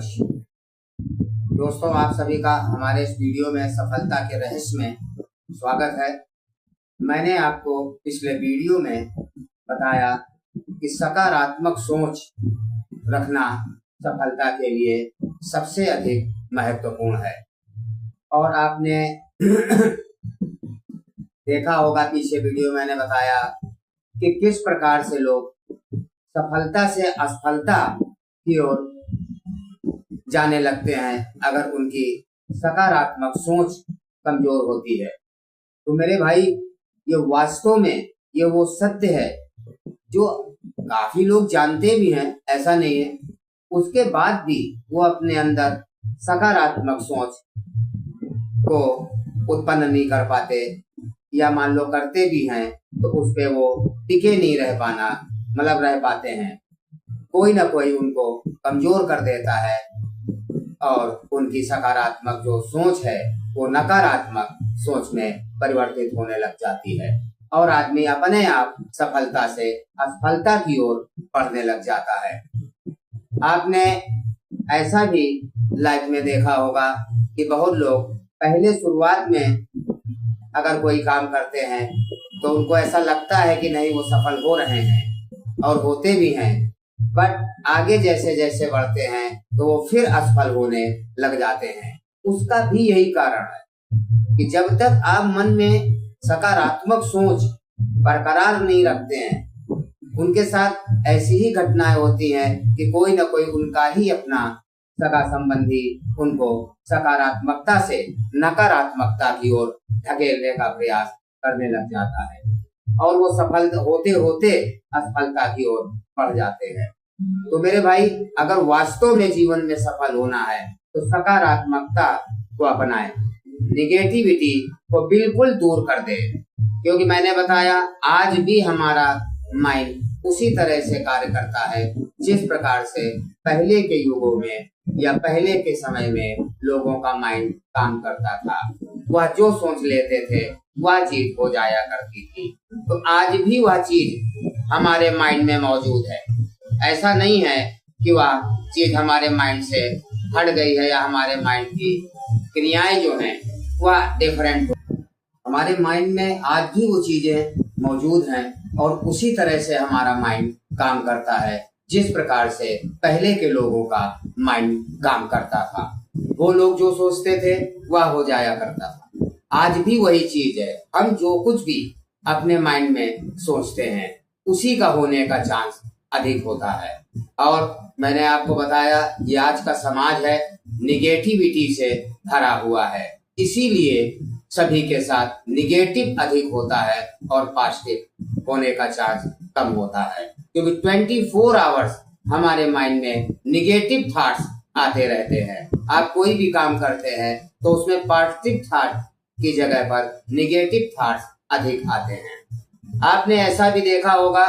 नमस्कार दोस्तों, आप सभी का हमारे इस वीडियो में सफलता के रहस्य में स्वागत है। मैंने आपको पिछले वीडियो में बताया कि सकारात्मक सोच रखना सफलता के लिए सबसे अधिक महत्वपूर्ण है। और आपने देखा होगा पीछे वीडियो मैंने बताया कि किस प्रकार से लोग सफलता से असफलता की ओर जाने लगते हैं अगर उनकी सकारात्मक सोच कमजोर होती है। तो मेरे भाई, ये वास्तव में ये वो सत्य है जो काफी लोग जानते भी हैं, ऐसा नहीं है, उसके बाद भी वो अपने अंदर सकारात्मक सोच को उत्पन्न नहीं कर पाते, या मान लो करते भी हैं तो उस पे वो टिके नहीं रह पाते हैं। कोई ना कोई उनको कमजोर कर देता है और उनकी सकारात्मक जो सोच है वो नकारात्मक सोच में परिवर्तित होने लग जाती है और आदमी अपने आप सफलता से असफलता की ओर बढ़ने लग जाता है। आपने ऐसा भी लाइफ में देखा होगा कि बहुत लोग पहले शुरुआत में अगर कोई काम करते हैं तो उनको ऐसा लगता है कि नहीं, वो सफल हो रहे हैं और होते भी हैं, बट आगे जैसे जैसे बढ़ते हैं तो वो फिर असफल होने लग जाते हैं। उसका भी यही कारण है कि जब तक आप मन में सकारात्मक सोच बरकरार नहीं रखते हैं, उनके साथ ऐसी ही घटनाएं होती हैं कि कोई ना कोई उनका ही अपना सगा संबंधी उनको सकारात्मकता से नकारात्मकता की ओर धकेलने का प्रयास करने लग जाता है और वो सफल होते होते असफलता की ओर बढ़ जाते हैं। तो मेरे भाई, अगर वास्तव में जीवन में सफल होना है तो सकारात्मकता को अपनाएं, निगेटिविटी को बिल्कुल दूर कर दे, क्योंकि मैंने बताया आज भी हमारा माइंड उसी तरह से कार्य करता है जिस प्रकार से पहले के युगों में या पहले के समय में लोगों का माइंड काम करता था। वह जो सोच लेते थे वह चीज हो जाया करती थी। तो आज भी वह चीज हमारे माइंड में मौजूद है। ऐसा नहीं है कि वह चीज हमारे माइंड से हट गई है या हमारे माइंड की क्रियाएं जो हैं वह डिफरेंट हो। हमारे माइंड में आज भी वो चीजें मौजूद हैं और उसी तरह से हमारा माइंड काम करता है जिस प्रकार से पहले के लोगों का माइंड काम करता था। वो लोग जो सोचते थे वह हो जाया करता था। आज भी वही चीज है। हम जो कुछ भी अपने माइंड में सोचते हैं उसी का होने का चांस अधिक होता है। और मैंने आपको बताया ये आज का समाज है, निगेटिविटी से भरा हुआ है, इसीलिए सभी के साथ निगेटिव अधिक होता है और पॉजिटिव होने का चांस कम होता है, क्योंकि 24 आवर्स हमारे माइंड में निगेटिव थॉट्स आते रहते हैं। आप कोई भी काम करते हैं तो उसमें पॉजिटिव थॉट की जगह पर निगेटिव थॉट्स अधिक आते हैं। आपने ऐसा भी देखा होगा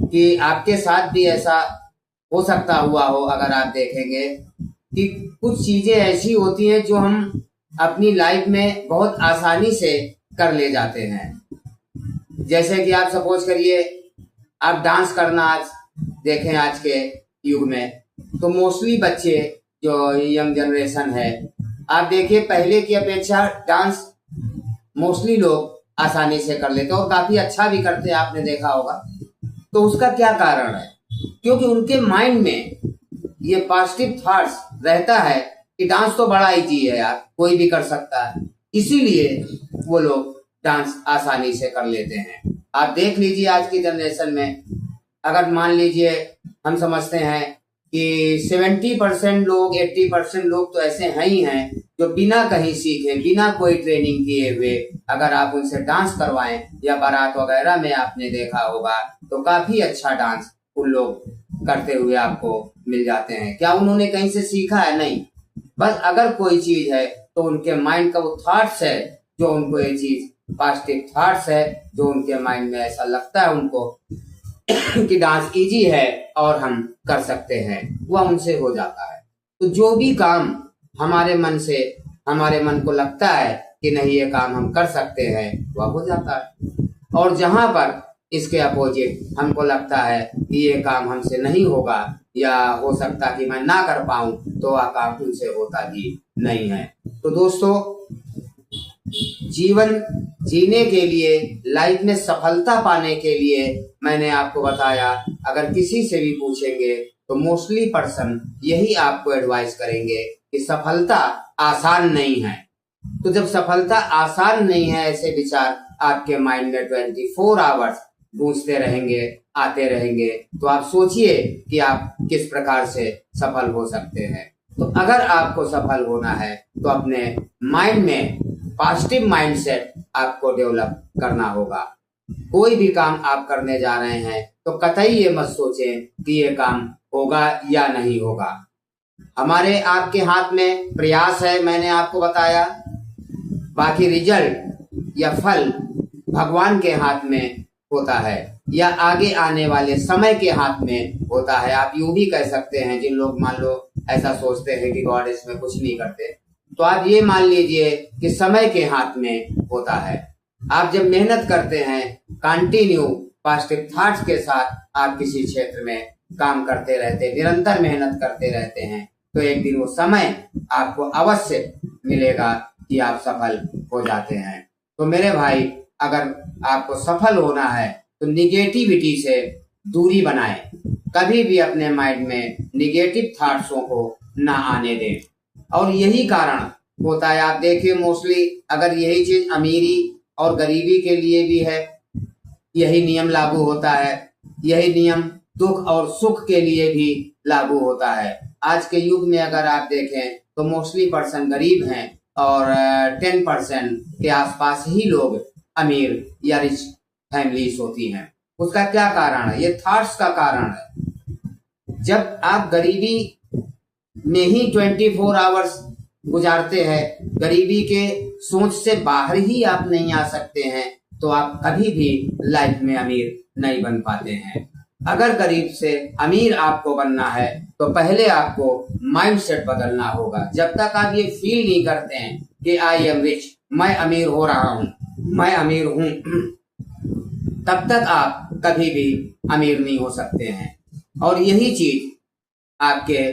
कि आपके साथ भी ऐसा हो सकता हुआ हो, अगर आप देखेंगे कि कुछ चीजें ऐसी होती हैं जो हम अपनी लाइफ में बहुत आसानी से कर ले जाते हैं। जैसे कि आप सपोज करिए, आप डांस करना आज देखें, आज के युग में तो मोस्टली बच्चे जो यंग जनरेशन है, आप देखिए पहले की अपेक्षा डांस मोस्टली लोग आसानी से कर लेते और काफी अच्छा भी करते हैं, आपने देखा होगा। तो उसका क्या कारण है? क्योंकि उनके माइंड में ये पॉजिटिव थॉट्स रहता है कि डांस तो बड़ा इजी है यार, कोई भी कर सकता है, इसीलिए वो लोग डांस आसानी से कर लेते हैं। आप देख लीजिए आज की जनरेशन में, अगर मान लीजिए हम समझते हैं कि 70% लोग, 80% लोग तो ऐसे हैं ही हैं जो बिना कहीं सीखे, बिना कोई ट्रेनिंग किए हुए अगर आप उनसे डांस करवाएं या बारात वगैरह में आपने देखा होगा तो काफी अच्छा डांस उन लोग करते हुए आपको मिल जाते हैं। क्या उन्होंने कहीं से सीखा है? नहीं। बस अगर कोई चीज है तो उनके माइंड का वो थॉट्स है जो उनको ये चीज पॉजिटिव थॉट्स है, जो उनके माइंड में ऐसा लगता है उनको कि डांस इजी है और हम कर सकते हैं, वह उनसे हो जाता है। तो जो भी काम हमारे मन को लगता है कि नहीं ये काम हम कर सकते हैं, वह हो जाता है। और जहां पर इसके अपोजिट हमको लगता है कि ये काम हमसे नहीं होगा या हो सकता कि मैं ना कर पाऊं, तो वह काम उनसे होता ही नहीं है। तो दोस्तों, जीवन जीने के लिए, लाइफ में सफलता पाने के लिए मैंने आपको बताया, अगर किसी से भी पूछेंगे तो मोस्टली पर्सन यही आपको एडवाइस करेंगे कि सफलता आसान नहीं है। तो जब सफलता आसान नहीं है, ऐसे विचार आपके माइंड में 24 आवर्स गूंजते रहेंगे, आते रहेंगे, तो आप सोचिए कि आप किस प्रकार से सफल हो सकते हैं। तो अगर आपको सफल होना है तो अपने माइंड में पॉजिटिव माइंडसेट आपको डेवलप करना होगा। कोई भी काम आप करने जा रहे हैं तो कतई ये मत सोचें कि ये काम होगा या नहीं होगा। हमारे आपके हाथ में प्रयास है, मैंने आपको बताया। बाकी रिजल्ट या फल भगवान के हाथ में होता है या आगे आने वाले समय के हाथ में होता है। आप यूं भी कह सकते हैं, जिन लोग मान लो ऐसा सोचते हैं कि गॉड इसमें कुछ नहीं करते, तो आप ये मान लीजिए कि समय के हाथ में होता है। आप जब मेहनत करते हैं, कंटिन्यू पॉजिटिव थॉट्स के साथ आप किसी क्षेत्र में काम करते रहते, निरंतर मेहनत करते रहते हैं, तो एक दिन वो समय आपको अवश्य मिलेगा कि आप सफल हो जाते हैं। तो मेरे भाई, अगर आपको सफल होना है तो निगेटिविटी से दूरी बनाएं। कभी भी अपने माइंड में निगेटिव थॉट्सों को ना आने दें। और यही कारण होता है, आप देखिए मोस्टली अगर यही चीज अमीरी और गरीबी के लिए भी है, यही नियम लागू होता है। यही नियम दुख और सुख के लिए भी लागू होता है। आज के युग में अगर आप देखें तो मोस्टली पर्सन गरीब हैं और 10% के आसपास ही लोग अमीर या रिच फैमिलीज होती हैं। उसका क्या कारण है? ये थॉट्स का कारण है। जब आप गरीबी में ही 24 आवर्स गुजारते हैं, गरीबी के सोच से बाहर ही आप नहीं आ सकते हैं, तो आप कभी भी लाइफ में अमीर नहीं बन पाते हैं। अगर गरीब से अमीर आपको बनना है तो पहले आपको माइंडसेट बदलना होगा। जब तक आप ये फील नहीं करते हैं कि आई एम रिच, मैं अमीर हो रहा हूँ, मैं अमीर हूँ, तब तक आप कभी भी अमीर नहीं हो सकते हैं। और यही चीज आपके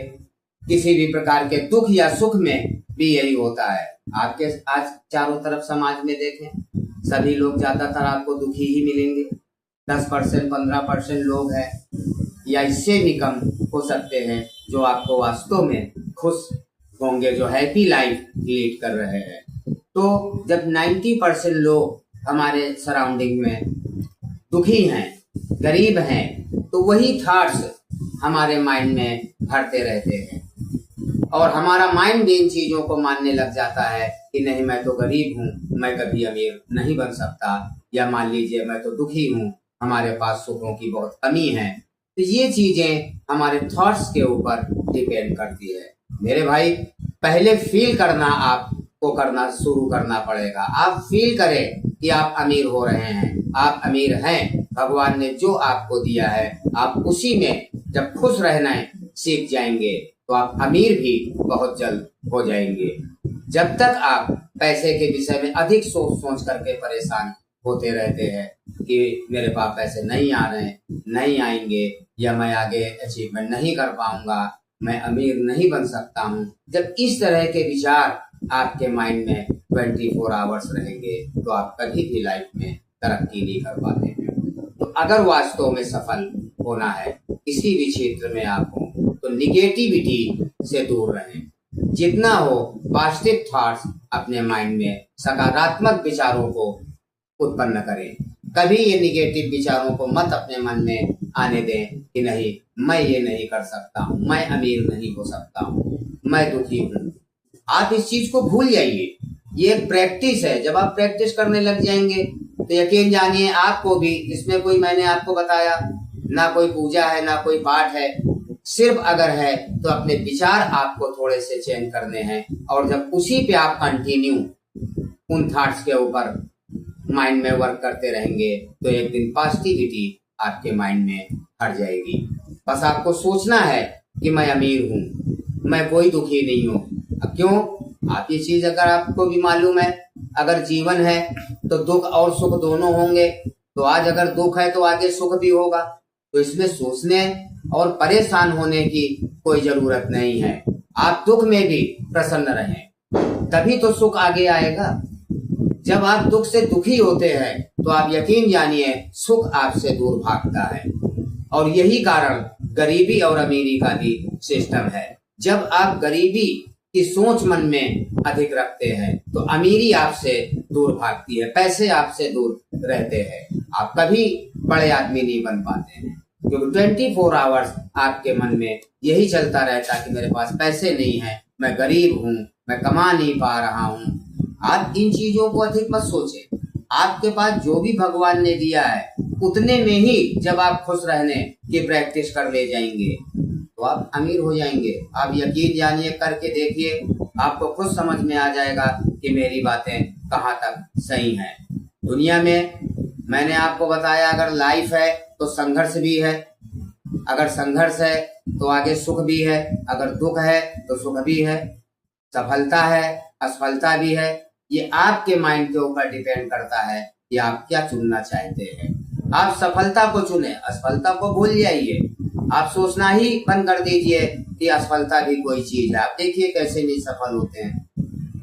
किसी भी प्रकार के दुख या सुख में भी यही होता है। आपके आज चारों तरफ समाज में देखें, सभी लोग ज्यादातर आपको दुखी ही मिलेंगे। 10% 15% लोग हैं या इससे भी कम हो सकते हैं जो आपको वास्तव में खुश होंगे, जो हैप्पी लाइफ लीड कर रहे हैं। तो जब 90% लोग हमारे सराउंडिंग में दुखी हैं, गरीब हैं, तो वही थॉट्स हमारे माइंड में भरते रहते हैं और हमारा माइंड भी इन चीजों को मानने लग जाता है कि नहीं, मैं तो गरीब हूँ, मैं कभी अमीर नहीं बन सकता, या मान लीजिए मैं तो दुखी हूँ, हमारे पास सुखों की बहुत कमी है। तो ये चीजें हमारे थॉट्स के ऊपर डिपेंड करती है। मेरे भाई, पहले फील करना आपको करना शुरू करना पड़ेगा। आप फील करें कि आप अमीर हो रहे हैं, आप अमीर हैं, भगवान ने जो आपको दिया है आप उसी में जब खुश रहना सीख जाएंगे तो आप अमीर भी बहुत जल्द हो जाएंगे। जब तक आप पैसे के विषय में अधिक सोच सोच करके परेशान होते रहते हैं कि मेरे पास पैसे नहीं आ रहे, नहीं आएंगे, या मैं आगे अचीवमेंट नहीं कर पाऊंगा, मैं अमीर नहीं बन सकता हूँ, जब इस तरह के विचार आपके माइंड में 24 आवर्स रहेंगे तो आप कभी भी लाइफ में तरक्की नहीं कर पाते हैं। तो अगर वास्तव में सफल होना है किसी भी क्षेत्र में आप हो, तो निगेटिविटी से दूर रहें। जितना हो पॉजिटिव थॉट्स अपने माइंड में, सकारात्मक विचारों को उत्पन्न करें। कभी ये निगेटिव विचारों को मत अपने मन में आने दें कि नहीं, मैं ये नहीं कर सकता हूँ, मैं अमीर नहीं हो सकता हूँ, मैं दुखी हूँ। आप इस चीज को भूल जाइए। ये प्रैक्टिस है। जब आप प्रैक्टिस करने लग जाएंगे तो यकीन जानिए आपको भी इसमें कोई, मैंने आपको बताया, ना कोई पूजा है ना कोई पाठ है, सिर्फ अगर है तो अपने विचार आपको थोड़े से चेंज करने हैं। और जब उसी पे आप कंटिन्यू उन थॉट्स के ऊपर माइंड में वर्क करते रहेंगे तो एक दिन पॉजिटिविटी आपके माइंड में हट जाएगी। बस आपको सोचना है कि मैं अमीर हूँ, मैं कोई दुखी नहीं हूँ। अब क्यों? आप ये चीज अगर आपको भी मालूम है, अगर जीवन है तो दुख और सुख दोनों होंगे, तो आज अगर दुख है तो आगे सुख भी होगा। तो इसमें सोचने और परेशान होने की कोई जरूरत नहीं है। आप दुख में भी प्रसन्न रहें, तभी तो सुख आगे आएगा। जब आप दुख से दुखी होते हैं तो आप यकीन जानिए सुख आपसे दूर भागता है। और यही कारण गरीबी और अमीरी का भी सिस्टम है। जब आप गरीबी की सोच मन में अधिक रखते हैं तो अमीरी आपसे दूर भागती है, पैसे आपसे दूर रहते हैं। आप कभी बड़े आदमी नहीं बन पाते हैं, क्योंकि 24 आवर्स आपके मन में यही चलता रहता कि मेरे पास पैसे नहीं है, मैं गरीब हूँ, मैं कमा नहीं पा रहा हूँ। आप इन चीजों को अधिक मत सोचें। आपके पास जो भी भगवान ने दिया है उतने में ही जब आप खुश रहने की प्रैक्टिस कर ले जाएंगे तो आप अमीर हो जाएंगे। आप यकीन जानिए, करके देखिए, आपको खुद समझ में आ जाएगा कि मेरी बातें कहाँ तक सही हैं। दुनिया में मैंने आपको बताया, अगर लाइफ है तो संघर्ष भी है, अगर संघर्ष है तो आगे सुख भी है, अगर दुख है तो सुख भी है, सफलता है असफलता भी है। ये आपके माइंड के ऊपर डिपेंड करता है कि आप क्या चुनना चाहते हैं। आप सफलता को चुने, असफलता को भूल जाइए। आप सोचना ही बंद कर दीजिए कि असफलता भी कोई चीज है। आप देखिए कैसे नहीं सफल होते हैं।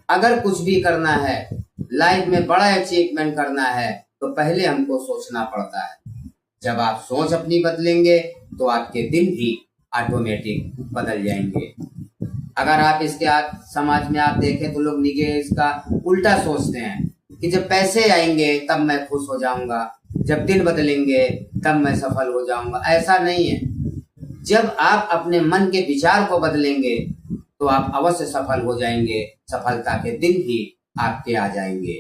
अगर कुछ भी करना है, लाइफ में बड़ा अचीवमेंट करना है, तो पहले हमको सोचना पड़ता है। जब आप सोच अपनी बदलेंगे तो आपके दिन भी ऑटोमेटिक बदल जाएंगे। अगर आप इसके समाज में आप देखें तो लोग निगे इसका उल्टा सोचते हैं कि जब पैसे आएंगे तब मैं खुश हो जाऊंगा, जब दिन बदलेंगे तब मैं सफल हो जाऊंगा। ऐसा नहीं है। जब आप अपने मन के विचार को बदलेंगे तो आप अवश्य सफल हो जाएंगे, सफलता के दिन भी आपके आ जाएंगे।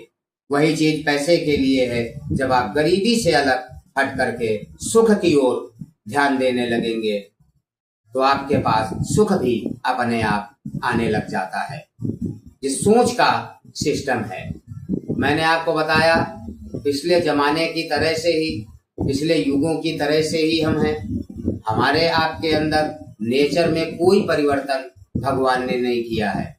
वही चीज पैसे के लिए है। जब आप गरीबी से अलग हट करके सुख की ओर ध्यान देने लगेंगे तो आपके पास सुख भी अपने आप आने लग जाता है। ये सोच का सिस्टम है। मैंने आपको बताया, पिछले जमाने की तरह से ही, पिछले युगों की तरह से ही हम हैं। हमारे आपके अंदर नेचर में कोई परिवर्तन भगवान ने नहीं किया है।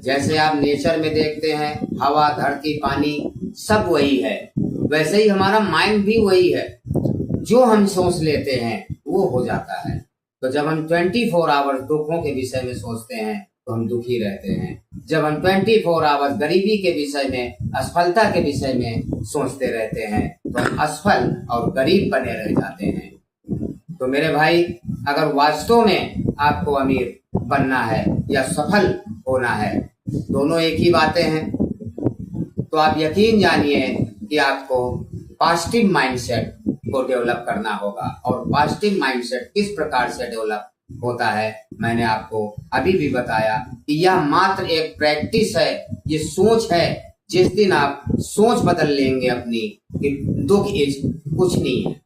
जैसे आप नेचर में देखते हैं, हवा, धरती, पानी सब वही है, वैसे ही हमारा माइंड भी वही है। जो हम सोच लेते हैं वो हो जाता है। तो जब हम 24 आवर्स दुखों के विषय में सोचते हैं तो हम दुखी रहते हैं। जब हम 24 आवर्स गरीबी के विषय में, असफलता के विषय में सोचते रहते हैं तो हम असफल और गरीब बने रह जाते हैं। तो मेरे भाई, अगर वास्तव में आपको अमीर बनना है या सफल होना है, दोनों एक ही बातें हैं। तो आप यकीन जानिए कि आपको पॉजिटिव माइंडसेट को डेवलप करना होगा। और पॉजिटिव माइंडसेट किस प्रकार से डेवलप होता है मैंने आपको अभी भी बताया कि यह मात्र एक प्रैक्टिस है, ये सोच है। जिस दिन आप सोच बदल लेंगे अपनी कि दुख इज कुछ नहीं है,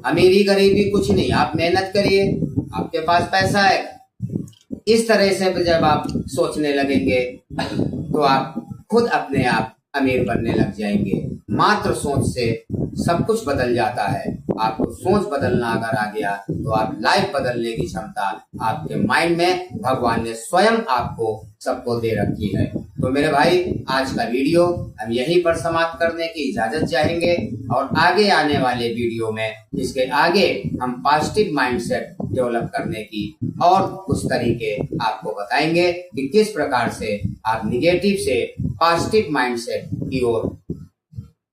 अमीरी गरीबी कुछ नहीं, आप मेहनत करिए, आपके पास पैसा है, इस तरह से जब आप सोचने लगेंगे तो आप खुद अपने आप अमीर बनने लग जाएंगे। मात्र सोच से सब कुछ बदल जाता है। आपको सोच बदलना अगर आ गया तो आप लाइफ बदलने की क्षमता आपके माइंड में भगवान ने स्वयं आपको सबको दे रखी है। तो मेरे भाई, आज का वीडियो हम यहीं पर समाप्त करने की इजाजत चाहेंगे और आगे आने वाले वीडियो में इसके आगे हम पॉजिटिव माइंडसेट डेवलप करने की और कुछ तरीके आपको बताएंगे कि किस प्रकार से आप निगेटिव से पॉजिटिव माइंडसेट की ओर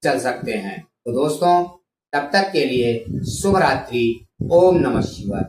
चल सकते हैं। तो दोस्तों, तब तक के लिए शुभ रात्रि। ओम नमः शिवाय।